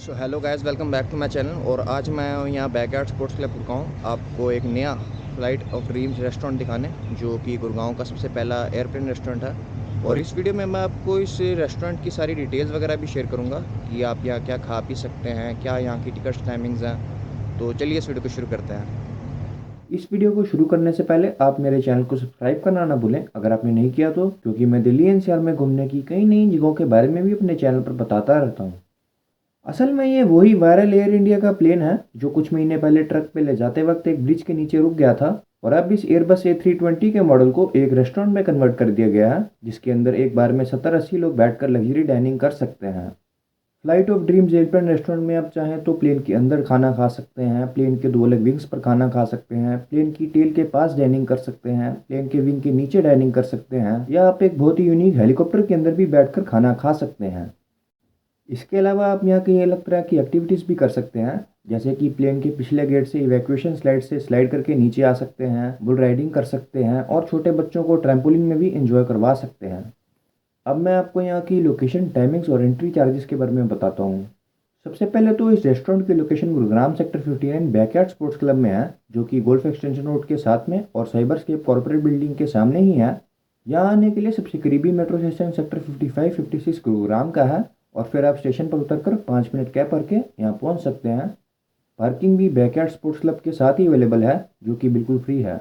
So hello guys, welcome back to my channel. और आज मैं यहाँ बैकयार्ड स्पोर्ट्स क्लब गुड़गांव आपको एक नया फ्लाइट ऑफ ड्रीम्स रेस्टोरेंट दिखाने, जो कि गुड़गांव का सबसे पहला एयरप्लेन रेस्टोरेंट है। और इस वीडियो में मैं आपको इस रेस्टोरेंट की सारी डिटेल्स वगैरह भी शेयर करूँगा कि आप यहाँ क्या खा पी सकते हैं, क्या यहाँ की टिकट्स टाइमिंग्स हैं। तो चलिए इस वीडियो को शुरू करते हैं। इस वीडियो को शुरू करने से पहले आप मेरे चैनल को सब्सक्राइब करना ना भूलें अगर आपने नहीं किया तो, क्योंकि मैं दिल्ली एनसीआर में घूमने की कई नई जगहों के बारे में भी अपने चैनल पर बताता रहता हूँ। असल में ये वही वायरल एयर इंडिया का प्लेन है जो कुछ महीने पहले ट्रक पे ले जाते वक्त एक ब्रिज के नीचे रुक गया था, और अब इस एयरबस A320 के मॉडल को एक रेस्टोरेंट में कन्वर्ट कर दिया गया है, जिसके अंदर एक बार में 70-80 लोग बैठकर लग्जरी डाइनिंग कर सकते हैं। Flight of dreams airplane restaurant में आप चाहें तो प्लेन के अंदर खाना खा सकते हैं, प्लेन के दो अलग विंग्स पर खाना खा सकते हैं, प्लेन की टेल के पास डाइनिंग कर सकते हैं, प्लेन के विंग के नीचे डाइनिंग कर सकते हैं, या आप एक बहुत ही यूनिक हेलीकॉप्टर के अंदर भी बैठकर खाना खा सकते हैं। इसके अलावा आप यहाँ कई अलग तरह की एक्टिविटीज़ भी कर सकते हैं, जैसे कि प्लेन के पिछले गेट से इवैक्यूएशन स्लाइड से स्लाइड करके नीचे आ सकते हैं, बुल राइडिंग कर सकते हैं, और छोटे बच्चों को ट्रैम्पोलिन में भी इंजॉय करवा सकते हैं। अब मैं आपको यहाँ की लोकेशन, टाइमिंग्स और एंट्री चार्जेस के बारे में बताता हूँ। सबसे पहले तो इस रेस्टोरेंट की location Gurugram sector 59 backyard sports club में है, जो कि गोल्फ एक्सटेंशन रोड के साथ में और साइबर स्केप कॉर्पोरेट बिल्डिंग के सामने ही है। यहाँ आने के लिए सबसे करीबी मेट्रो स्टेशन सेक्टर 55-56 गुरुग्राम का है, और फिर आप स्टेशन पर उतरकर 5 मिनट कैब करके यहाँ पहुँच सकते हैं। पार्किंग भी बैकयार्ड स्पोर्ट्स क्लब के साथ ही अवेलेबल है, जो कि बिल्कुल फ्री है।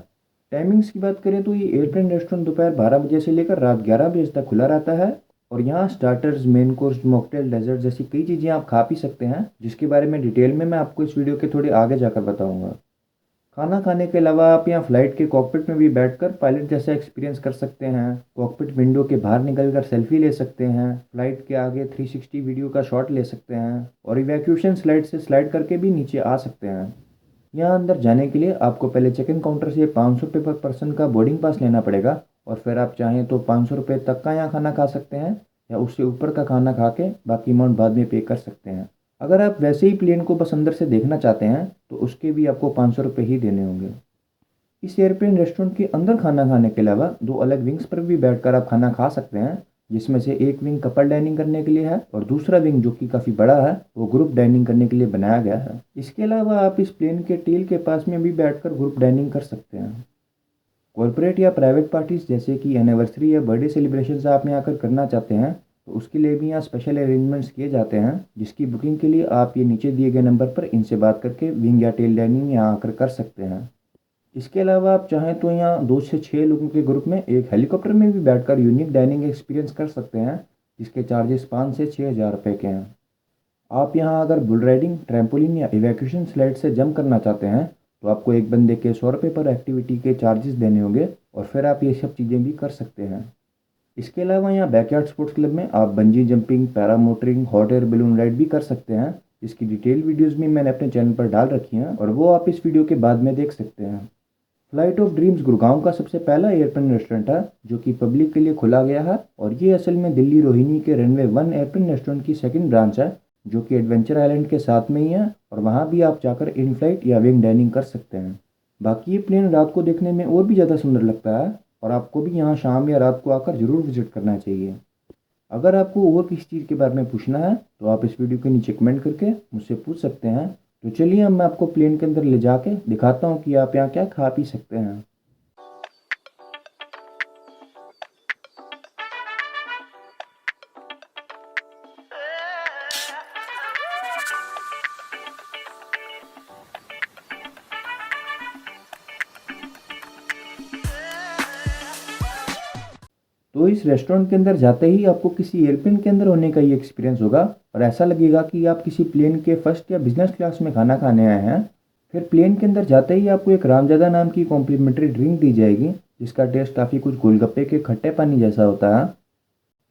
टाइमिंग्स की बात करें तो ये एयरप्लेन रेस्टोरेंट दोपहर 12 बजे से लेकर रात 11 बजे तक खुला रहता है, और यहाँ starters, main course, mocktail, dessert जैसी कई चीज़ें आप खा पी सकते हैं, जिसके बारे में डिटेल में मैं आपको इस वीडियो के थोड़े आगे जाकर बताऊंगा। खाना खाने के अलावा आप यहाँ फ्लाइट के कॉकपिट में भी बैठकर पायलट जैसा एक्सपीरियंस कर सकते हैं। कॉकपिट विंडो के बाहर निकलकर सेल्फी ले सकते हैं, फ्लाइट के आगे 360 वीडियो का शॉट ले सकते हैं, और इवैक्यूएशन स्लाइड से स्लाइड करके भी नीचे आ सकते हैं। यहाँ अंदर जाने के लिए आपको पहले चेक इन काउंटर से 500 रुपये पर पर्सन का बोर्डिंग पास लेना पड़ेगा, और फिर आप चाहें तो 500 रुपये तक का यहाँ खाना खा सकते हैं, या उससे ऊपर का खाना खा के बाकी अमाउंट बाद में पे कर सकते हैं। अगर आप वैसे ही प्लेन को बस अंदर से देखना चाहते हैं तो उसके भी आपको 500 रुपये ही देने होंगे। इस एयरप्लेन रेस्टोरेंट के अंदर खाना खाने के अलावा दो अलग विंग्स पर भी बैठकर आप खाना खा सकते हैं, जिसमें से एक विंग कपल डाइनिंग करने के लिए है, और दूसरा विंग जो कि काफ़ी बड़ा है वो ग्रुप डाइनिंग करने के लिए बनाया गया है। इसके अलावा आप इस प्लेन के टेल के पास में भी बैठकर ग्रुप डाइनिंग कर सकते हैं। कॉरपोरेट या प्राइवेट पार्टीज जैसे कि एनिवर्सरी या बर्थडे सेलिब्रेशन आप यहाँ आकर करना चाहते हैं तो उसके लिए भी यहाँ स्पेशल अरेंजमेंट्स किए जाते हैं, जिसकी बुकिंग के लिए आप ये नीचे दिए गए नंबर पर इनसे बात करके विंग या टेल डाइनिंग यहाँ आकर कर सकते हैं। इसके अलावा आप चाहें तो यहाँ 2 से 6 लोगों के ग्रुप में एक हेलीकॉप्टर में भी बैठकर यूनिक डाइनिंग एक्सपीरियंस कर सकते हैं, जिसके चार्जेस 5 से 6 हज़ार रुपये के हैं। आप यहाँ अगर बुल राइडिंग, ट्रैम्पोलिन या इवैक्यूएशन स्लाइड से जंप करना चाहते हैं तो आपको एक बंदे के 100 रुपये पर एक्टिविटी के चार्जेस देने होंगे, और फिर आप ये सब चीज़ें भी कर सकते हैं। इसके अलावा यहाँ बैकयार्ड स्पोर्ट्स क्लब में आप bungee jumping, paramotoring, hot air balloon ride भी कर सकते हैं, जिसकी डिटेल वीडियोज़ भी मैंने अपने चैनल पर डाल रखी हैं, और वो आप इस वीडियो के बाद में देख सकते हैं। फ्लाइट ऑफ ड्रीम्स गुड़गांव का सबसे पहला एयरप्लेन रेस्टोरेंट है जो कि पब्लिक के लिए खुला गया है, और ये असल में दिल्ली रोहिणी के रनवे 1 एयरप्लेन रेस्टोरेंट की सेकंड ब्रांच है, जो कि एडवेंचर आइलैंड के साथ में ही है, और वहाँ भी आप जाकर इन फ्लाइट या विंग डाइनिंग कर सकते हैं। बाकी ये प्लेन रात को देखने में और भी ज़्यादा सुंदर लगता है, और आपको भी यहाँ शाम या रात को आकर ज़रूर विजिट करना चाहिए। अगर आपको और किसी चीज़ के बारे में पूछना है तो आप इस वीडियो के नीचे कमेंट करके मुझसे पूछ सकते हैं। तो चलिए अब मैं आपको प्लेन के अंदर ले जाके दिखाता हूँ कि आप यहाँ क्या खा पी सकते हैं। तो इस रेस्टोरेंट के अंदर जाते ही आपको किसी एयरप्लेन के अंदर होने का ये एक्सपीरियंस होगा, और ऐसा लगेगा कि आप किसी प्लेन के फर्स्ट या बिजनेस क्लास में खाना खाने आए हैं। फिर प्लेन के अंदर जाते ही आपको एक रामजादा नाम की कॉम्प्लीमेंट्री ड्रिंक दी जाएगी, जिसका टेस्ट काफ़ी कुछ गोलगप्पे के खट्टे पानी जैसा होता है।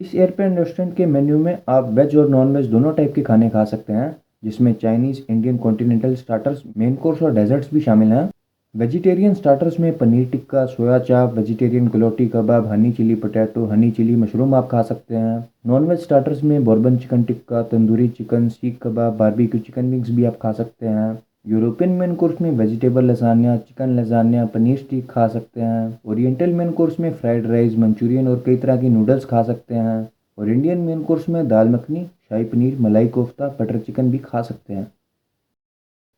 इस एयरप्लेन रेस्टोरेंट के मेन्यू में आप वेज और नॉन वेज दोनों टाइप के खाने खा सकते हैं, जिसमें Chinese, Indian, continental starters, main course और डेजर्ट्स भी शामिल हैं। वेजिटेरियन स्टार्टर्स में paneer tikka, soya chaap, vegetarian galouti kebab, honey chilli potato, honey chilli mushroom आप खा सकते हैं। नॉन वेज स्टार्टर्स में bourbon chicken tikka, tandoori chicken, seekh kebab, barbecue chicken wings भी आप खा सकते हैं। यूरोपियन मेन कोर्स में vegetable lasagna, chicken lasagna, paneer stick खा सकते हैं। ओरिएंटल मेन कोर्स में फ्राइड राइस, मंचूरियन और कई तरह की नूडल्स खा सकते हैं। और इंडियन मेन कोर्स में दाल मखनी, शाही पनीर, मलाई कोफ्ता, बटर चिकन भी खा सकते हैं।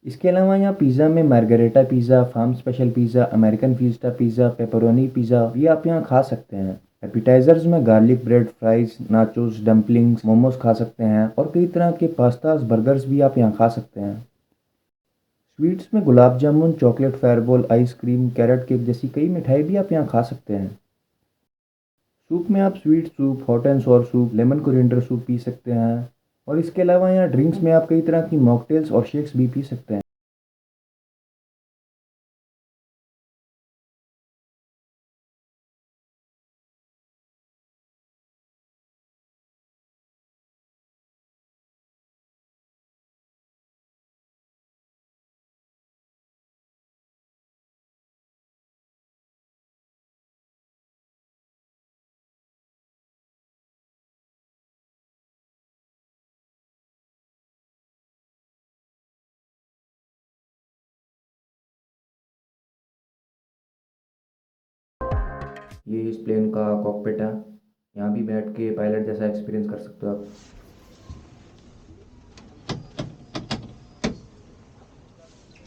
इसके अलावा यहाँ पिज़्ज़ा में margherita pizza, farm special pizza, American fiesta pizza, pepperoni pizza भी आप यहाँ खा सकते हैं। एपिटाइज़र्स में garlic bread, fries, nachos, dumplings, momos खा सकते हैं और कई तरह के पास्ताज, बर्गर्स भी आप यहाँ खा सकते हैं। स्वीट्स में gulab jamun, chocolate fireball, ice cream, carrot cake जैसी कई मिठाई भी आप यहाँ खा सकते हैं। सूप में आप sweet soup, hot and sour soup, lemon coriander soup P सकते हैं और इसके अलावा यहाँ ड्रिंक्स में आप कई तरह की मॉकटेल्स और शेक्स भी पी सकते हैं। ये इस प्लेन का कॉकपिट है। यहाँ भी बैठ के पायलट जैसा एक्सपीरियंस कर सकते हो आप।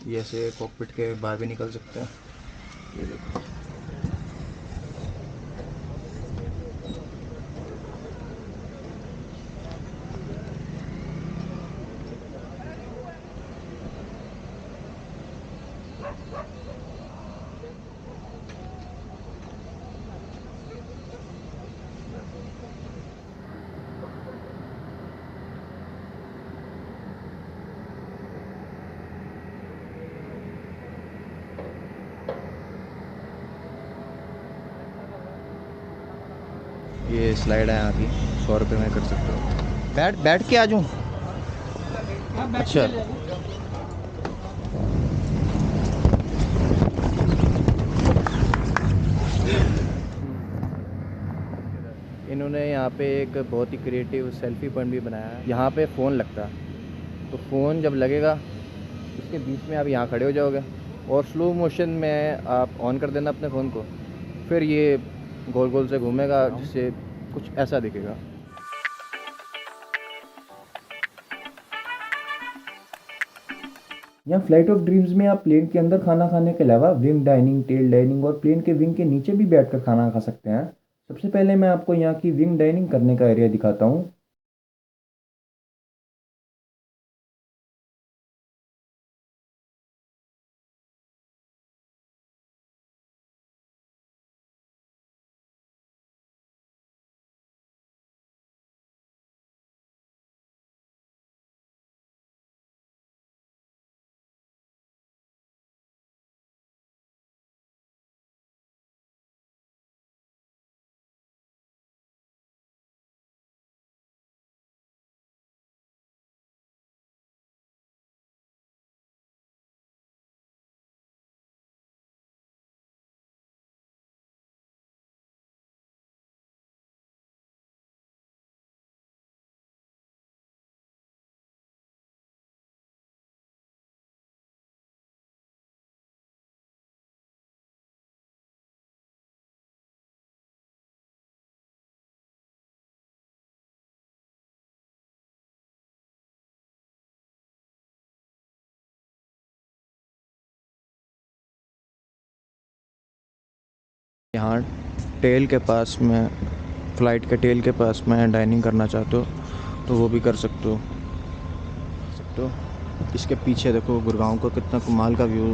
ये ऐसे कॉकपिट के बाहर भी निकल सकते हैं। ये देखो, ये स्लाइड है यहाँ की, 100 रुपये में कर सकते हो। बैठ बैठ के आ जाऊँ? अच्छा, इन्होंने यहाँ पे एक बहुत ही क्रिएटिव सेल्फी पॉइंट भी बनाया है। यहाँ पे फ़ोन लगता है, तो फ़ोन जब लगेगा इसके बीच में आप यहाँ खड़े हो जाओगे और स्लो मोशन में आप ऑन कर देना अपने फ़ोन को, फिर ये गोल गोल से घूमेगा जिससे कुछ ऐसा दिखेगा। यहाँ फ्लाइट ऑफ ड्रीम्स में आप प्लेन के अंदर खाना खाने के अलावा विंग डाइनिंग, टेल डाइनिंग और प्लेन के विंग के नीचे भी बैठकर खाना खा सकते हैं। सबसे पहले मैं आपको यहाँ की विंग डाइनिंग करने का एरिया दिखाता हूँ। यहाँ टेल के पास में, फ़्लाइट के टेल के पास में डाइनिंग करना चाहते हो तो वो भी कर सकते हो। इसके पीछे देखो गुड़गांव का कितना कमाल का व्यू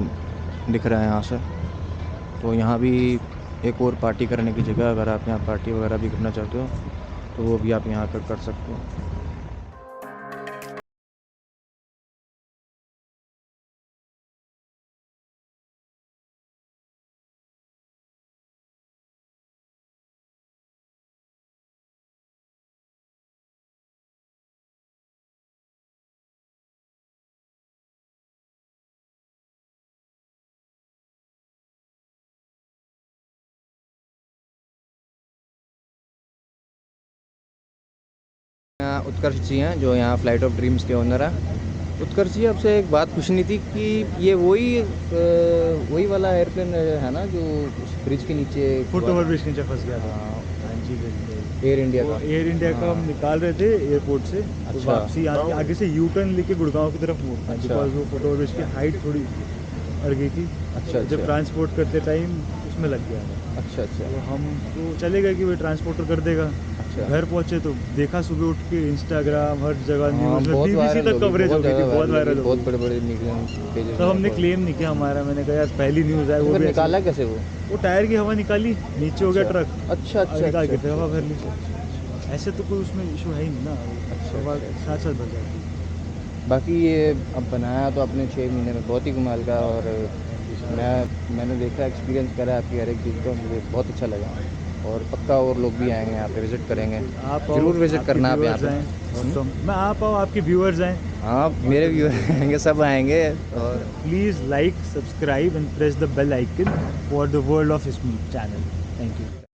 दिख रहा है यहाँ से। तो यहाँ भी एक और पार्टी करने की जगह, अगर आप यहाँ पार्टी वगैरह भी करना चाहते हो तो वो भी आप यहाँ पर कर सकते हो। उत्कर्ष जी हैं जो यहाँ फ़्लाइट ऑफ ड्रीम्स के ओनर हैं। उत्कर्ष जी, आपसे एक बात पूछनी थी कि ये वही वाला एयरप्लेन है ना जो उस ब्रिज के नीचे, फुट ओवर ब्रिज के नीचे फंस गया था। हाँ। हाँ जी बिल्कुल। एयर इंडिया वो का। एयर इंडिया का हम हाँ। निकाल रहे थे एयरपोर्ट से, तो अच्छा। वापसी आगे से यू टर्न लेके गुड़गांव की तरफ मोड़ते हैं, अच्छा। बिकॉज वो फुटओवर की हाइट थोड़ी बढ़ गई थी। अच्छा जब अच्छा ट्रांसपोर्ट करते टाइम उसमें लग गया था, अच्छा अच्छा तो हम तो चले गए कि वो ट्रांसपोर्टर कर देगा। अच्छा। घर पहुंचे तो देखा सुबह उठ के इंस्टाग्राम हर जगह हाँ, न्यूज़ में, बहुत बीबीसी वायरल तक होगी, कवरेज हो बहुत गई थी, ज़्यादा बहुत वायरल होगी, वायरल हो बहुत गई। बड़े-बड़े मीडिया पेजेस तब में हमने और क्लेम नहीं किया हमारा, मैंने कहा यार पहली न्यूज़ आए तो वो फिर भी ऐसे। निकाला कैसे वो? वो टायर की हवा निकाली, नीचे हो गया अच्छा। ट्रक, अच्छा, अच्छा, निकाल अच्छा, के फिर अच्छा, हवा भर अच्छा, ली। अच्छा, अच्छा, ऐसे तो कोई उसमें इशू है ही नहीं ना, अच्छा, हवा अच्छा, अच्छा। साथ साथ भर जाती है। बाकी ये अब बनाया तो आपने 6 महीने में बहुत ही कमाल का, और थैंक यू सर। मैंने देखा, एक्सपीरियंस करा आपकी हर एक चीज़ को, मुझे बहुत अच्छा लगा। और पक्का और लोग भी आएँगे यहाँ पे, विज़िट करेंगे। बिल्कुल आप आओ, ज़रूर विज़िट आपके करना आप यहाँ व्यूअर्स पे। आएँ, हुँ? वेलकम। मैं आप आओ, आपके व्यूअर्स आएँ। हाँ, और मेरे फिर व्यूअर मिलते हैं। आएँगे, सब आएँगे। और please like, subscribe and press the bell icon for the world of Smeet channel. Thank you.